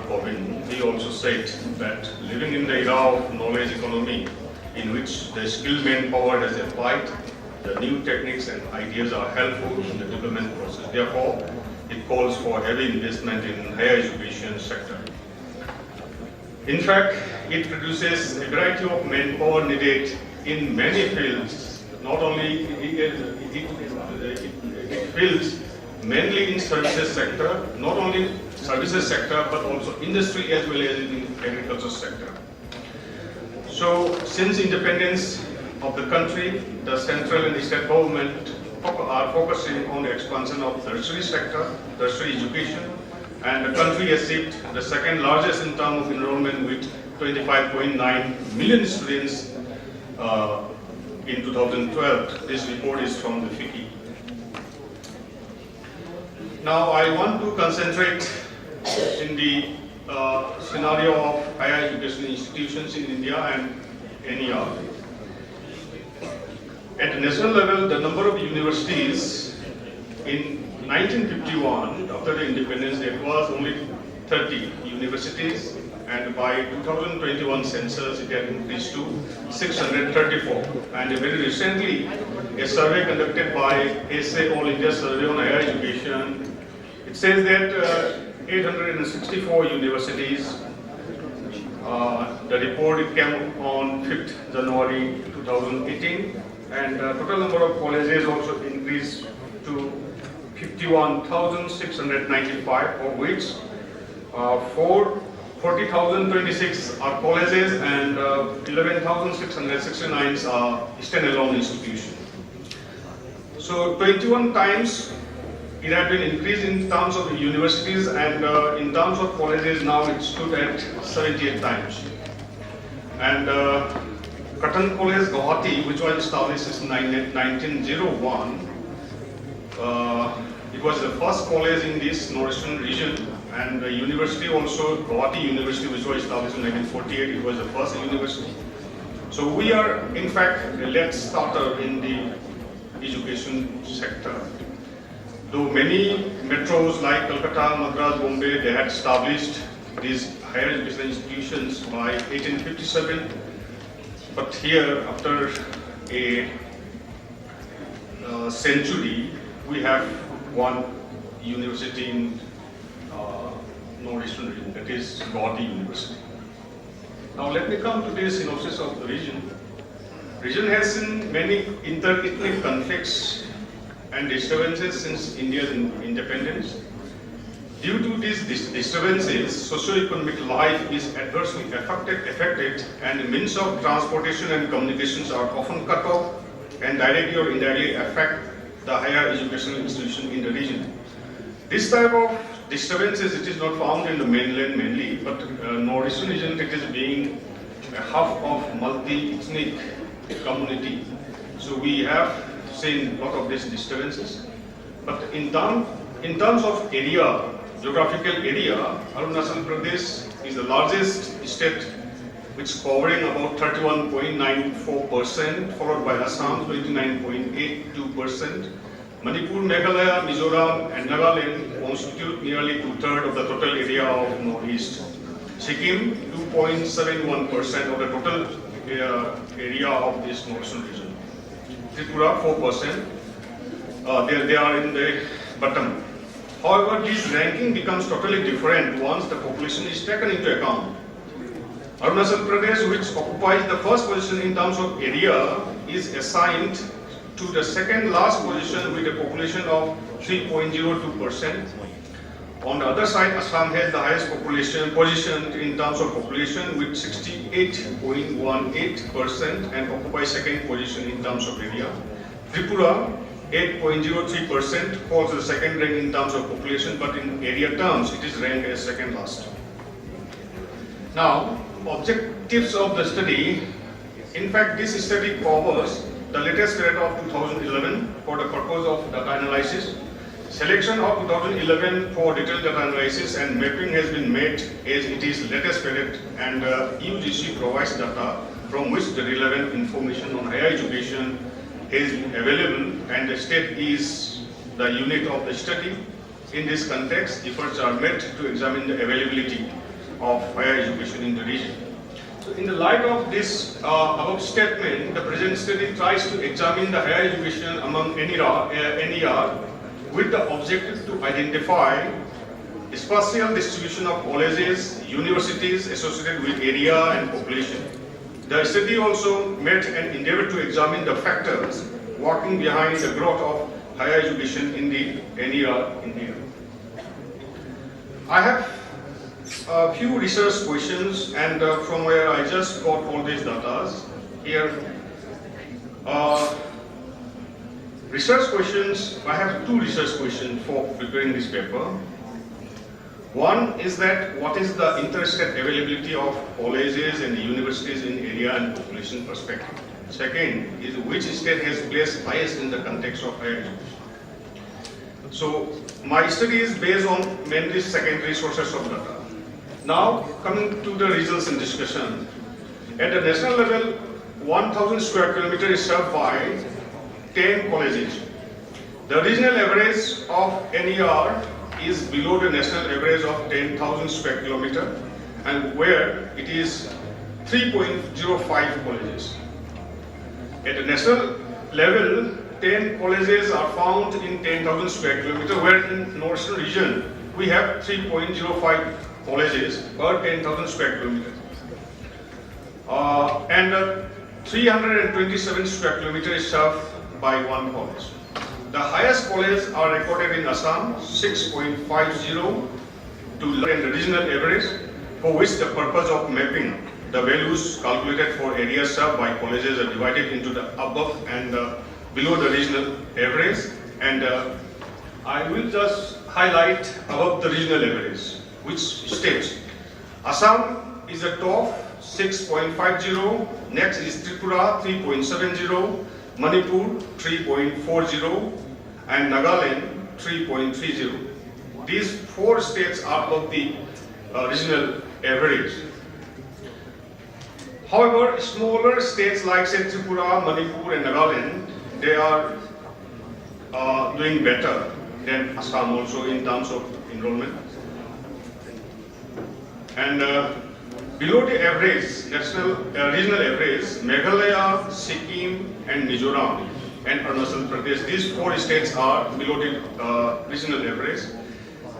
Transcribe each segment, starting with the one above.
Kovind, he also said that living in the era of knowledge economy, in which the skilled manpower has applied, the new techniques and ideas are helpful in the development process. Therefore, it calls for heavy investment in higher education sector. In fact, it produces a variety of manpower needed in many fields. Not only it fields mainly in services sector, not only services sector, but also industry as well as in agriculture sector. So, since independence of the country, the central and state government are focusing on the expansion of tertiary sector, tertiary education, and the country achieved the second largest in terms of enrollment with 25.9 million students in 2012. This report is from the FICCI. Now I want to concentrate in the scenario of higher education institutions in India and NER. At the national level, the number of universities in 1951, after the independence, there was only 30 universities, and by 2021 census, it had increased to 634. And very recently, a survey conducted by ASEAN All India Survey on Higher Education, it says that 864 universities. The report came on 5th January 2018, and total number of colleges also increased to 51,695, of which 40,026 are colleges and 11,669 are standalone institutions. So 21 times it had been increased in terms of universities, and in terms of colleges now it stood at 78 times. And Cotton College Govt, which was established in 1901, it was the first college in this northeastern region, and the university also, Govt University, which was established in 1948, it was the first university. So we are in fact a late starter in the education sector. Though many metros like Calcutta, Madras, Bombay, they had established these higher education institutions by 1857, but here after a century, we have one university in northeastern region, that is Govt University. Now let me come to the synopsis of the region. Region has seen many inter-ethnic conflicts and disturbances since India's independence. Due to these disturbances, socio-economic life is adversely affected, and means of transportation and communications are often cut off and directly or indirectly affect the higher educational institution in the region. This type of disturbances, it is not found in the mainland mainly, but northeastern region, it is being a hub of multi-ethnic community. So we have seen a lot of these disturbances. But in terms of area, geographical area, Arunachal Pradesh is the largest state, which is covering about 31.94%, followed by Assam 29.82%. Manipur, Meghalaya, Mizoram and Nagaland constitute nearly 2/3 of the total area of Northeast. Sikkim 2.71% of the total area of this northern region. Tripura 4%. They are in the bottom. However, this ranking becomes totally different once the population is taken into account. Arunachal Pradesh, which occupies the first position in terms of area, is assigned to the second last position with a population of 3.02%. On the other side, Assam has the highest position in terms of population with 68.18% and occupies second position in terms of area. Tripura 8.03% holds the second rank in terms of population, but in area terms it is ranked as second last. Now, objectives of the study. In fact, this study covers the latest data of 2011 for the purpose of data analysis. Selection of 2011 for detailed data analysis and mapping has been made as it is latest period, and UGC provides data from which the relevant information on higher education is available, and the state is the unit of the study. In this context, efforts are made to examine the availability of higher education in the region. So in the light of this above statement, the present study tries to examine the higher education among NER with the objective to identify spatial distribution of colleges, universities associated with area and population. The study also made an endeavor to examine the factors working behind the growth of higher education in the NER in India. I have a few research questions, and from where I just got all these data here. Research questions, I have two research questions for preparing this paper. One is that what is the interstate availability of colleges and universities in area and population perspective. Second is which state has placed highest in the context of higher education. So my study is based on mainly secondary sources of data. Now coming to the results in discussion. At the national level, 1,000 square kilometers is served by 10 colleges. The regional average of NER is below the national average of 10,000 square kilometers, and where it is 3.05 colleges. At the national level, 10 colleges are found in 10,000 square kilometers, where in northern region we have 3.05 colleges per 10,000 square kilometers. And 327 square kilometers is served by one college. The highest colleges are recorded in Assam, 6.50 to the regional average, for which the purpose of mapping the values calculated for areas served by colleges are divided into the above and below the regional average. And I will just highlight above the regional average, which states Assam is the top, 6.50, next is Tripura, 3.70, Manipur 3.40 and Nagaland 3.30. These four states are above the regional average. However, smaller states like say Tripura, Manipur and Nagaland, they are doing better than Assam also in terms of enrollment. And below the average, national regional average, Meghalaya, Sikkim and Mizoram and Arunachal Pradesh, these four states are below the regional average.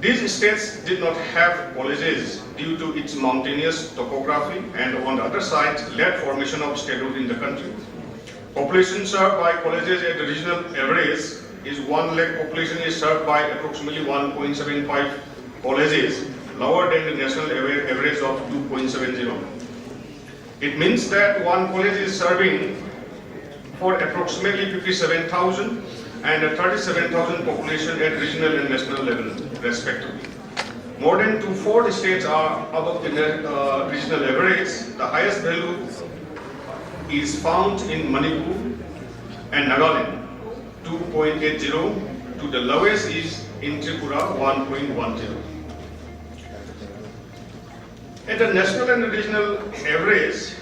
These states did not have colleges due to its mountainous topography, and on the other side, led formation of statehood in the country. Population served by colleges at the regional average is 1 lakh population is served by approximately 1.75 colleges, lower than the national average of 2.70. It means that one college is serving for approximately 57,000 and 37,000 population at regional and national level, respectively. More than 2/4 states are above the regional average. The highest value is found in Manipur and Nagaland, 2.80, to the lowest is in Tripura, 1.10. At the national and regional average,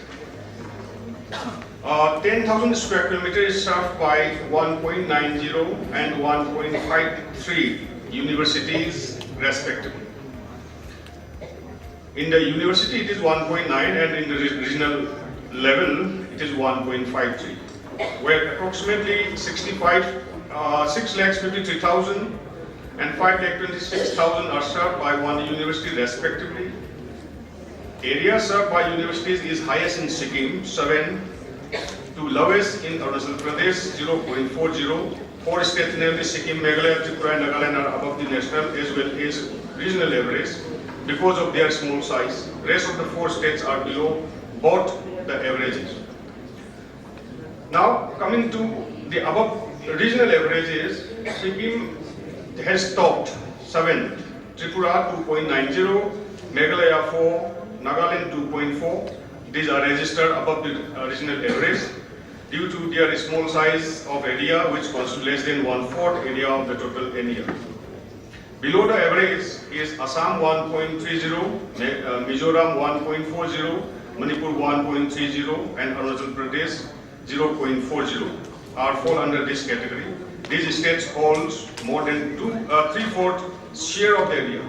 10,000 square kilometers is served by 1.90 and 1.53 universities respectively. In the university it is 1.9 and in the regional level it is 1.53, where approximately 6,53,000 and 5,26,000 are served by one university respectively. Area served by universities is highest in Sikkim, 7, to lowest in Arunachal Pradesh, 0.40. Four states, namely Sikkim, Meghalaya, Tripura and Nagaland, are above the national as well as regional average because of their small size. Rest of the four states are below both the averages. Now coming to the above regional averages, Sikkim has topped 7, Tripura 2.90, Meghalaya 4, Nagaland 2.4. These are registered above the regional average due to their small size of area, which constitutes less than 1/4 area of the total NER. Below the average is Assam 1.30, Mizoram 1.40, Manipur 1.30 and Arunachal Pradesh 0.40 are fall under this category. These states hold more than 3/4 share of the area.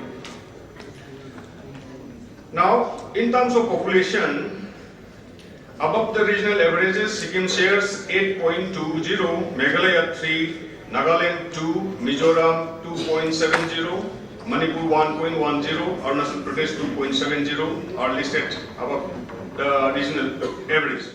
Now, in terms of population, above the regional averages, Sikkim shares 8.20, Meghalaya 3, Nagaland 2, Mizoram 2.70, Manipur 1.10, Arunachal Pradesh 2.70 are listed above the regional average.